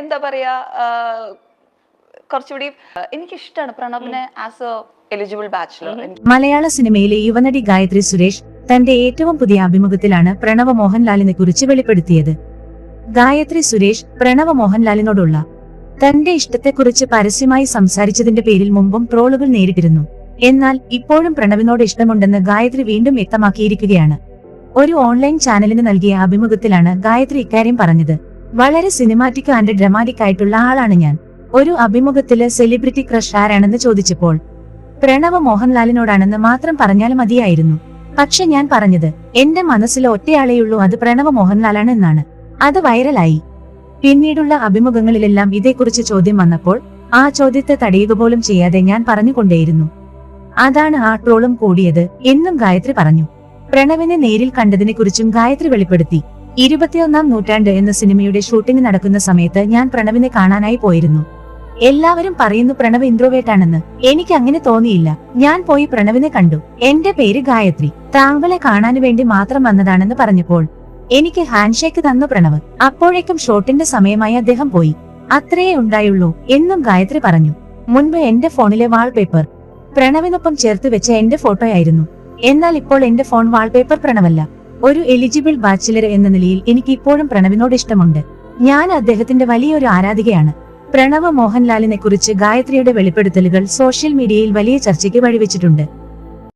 എന്താ പറയാ കുറച്ചുകൂടി എനിക്കിഷ്ടമാണ് പ്രണവിനെ ആസ് എ എലിജിബിൾ ബാച്ചിലർ. മലയാള സിനിമയിലെ യുവനടി ഗായത്രി സുരേഷ് തന്റെ ഏറ്റവും പുതിയ അഭിമുഖത്തിലാണ് പ്രണവ് മോഹൻലാലിനെ കുറിച്ച് വെളിപ്പെടുത്തിയത്. ഗായത്രി സുരേഷ് പ്രണവ് മോഹൻലാലിനോടുള്ള തന്റെ ഇഷ്ടത്തെക്കുറിച്ച് പരസ്യമായി സംസാരിച്ചതിന്റെ പേരിൽ മുമ്പും ട്രോളുകൾ നേരിട്ടിരുന്നു. എന്നാൽ ഇപ്പോഴും പ്രണവിനോട് ഇഷ്ടമുണ്ടെന്ന് ഗായത്രി വീണ്ടും വ്യക്തമാക്കിയിരിക്കുകയാണ്. ഒരു ഓൺലൈൻ ചാനലിന് നൽകിയ അഭിമുഖത്തിലാണ് ഗായത്രി ഇക്കാര്യം പറഞ്ഞത്. വളരെ സിനിമാറ്റിക് ആൻഡ് ഡ്രമാറ്റിക് ആയിട്ടുള്ള ആളാണ് ഞാൻ. ഒരു അഭിമുഖത്തില് സെലിബ്രിറ്റി ക്രഷ് ആരാണെന്ന് ചോദിച്ചപ്പോൾ പ്രണവ് മോഹൻലാലിനോടാണെന്ന് മാത്രം പറഞ്ഞാൽ മതിയായിരുന്നു. പക്ഷെ ഞാൻ പറഞ്ഞത് എന്റെ മനസ്സിൽ ഒറ്റയാളെയുള്ളൂ, അത് പ്രണവ് മോഹൻലാലാണ് എന്നാണ്. അത് വൈറലായി. പിന്നീടുള്ള അഭിമുഖങ്ങളിലെല്ലാം ഇതേക്കുറിച്ച് ചോദ്യം വന്നപ്പോൾ ആ ചോദ്യത്തെ തടയുക പോലും ചെയ്യാതെ ഞാൻ പറഞ്ഞുകൊണ്ടേയിരുന്നു. അതാണ് ആ ട്രോളും കൂടിയത് എന്നും ഗായത്രി പറഞ്ഞു. പ്രണവിനെ നേരിൽ കണ്ടതിനെ കുറിച്ചും ഗായത്രി വെളിപ്പെടുത്തി. 21ാം നൂറ്റാണ്ട് എന്ന സിനിമയുടെ ഷൂട്ടിംഗ് നടക്കുന്ന സമയത്ത് ഞാൻ പ്രണവിനെ കാണാനായി പോയിരുന്നു. എല്ലാവരും പറയുന്നു പ്രണവ് ഇൻട്രോവേർട്ട് ആണെന്ന്. എനിക്ക് അങ്ങനെ തോന്നിയില്ല. ഞാൻ പോയി പ്രണവിനെ കണ്ടു. എന്റെ പേര് ഗായത്രി, താങ്കളെ കാണാനു വേണ്ടി മാത്രം വന്നതാണെന്ന് പറഞ്ഞപ്പോൾ എനിക്ക് ഹാൻഡ്ഷേക്ക് തന്നു പ്രണവ്. അപ്പോഴേക്കും ഷോട്ടിന്റെ സമയമായി അദ്ദേഹം പോയി. അത്രയേ ഉണ്ടായുള്ളൂ എന്നും ഗായത്രി പറഞ്ഞു. മുൻപ് എന്റെ ഫോണിലെ വാൾപേപ്പർ പ്രണവിനൊപ്പം ചേർത്ത് വെച്ച എന്റെ ഫോട്ടോയായിരുന്നു. എന്നാൽ ഇപ്പോൾ എന്റെ ഫോൺ വാൾപേപ്പർ പ്രണവല്ല. ഒരു എലിജിബിൾ ബാച്ചിലർ എന്ന നിലയിൽ എനിക്ക് ഇപ്പോഴും പ്രണവിനോട് ഇഷ്ടമുണ്ട്. ഞാൻ അദ്ദേഹത്തിന്റെ വലിയൊരു ആരാധികയാണ്. പ്രണവ് മോഹൻലാലിനെ കുറിച്ച് ഗായത്രിയുടെ വെളിപ്പെടുത്തലുകൾ സോഷ്യൽ മീഡിയയിൽ വലിയ ചർച്ചയ്ക്ക് വഴിവെച്ചിട്ടുണ്ട്.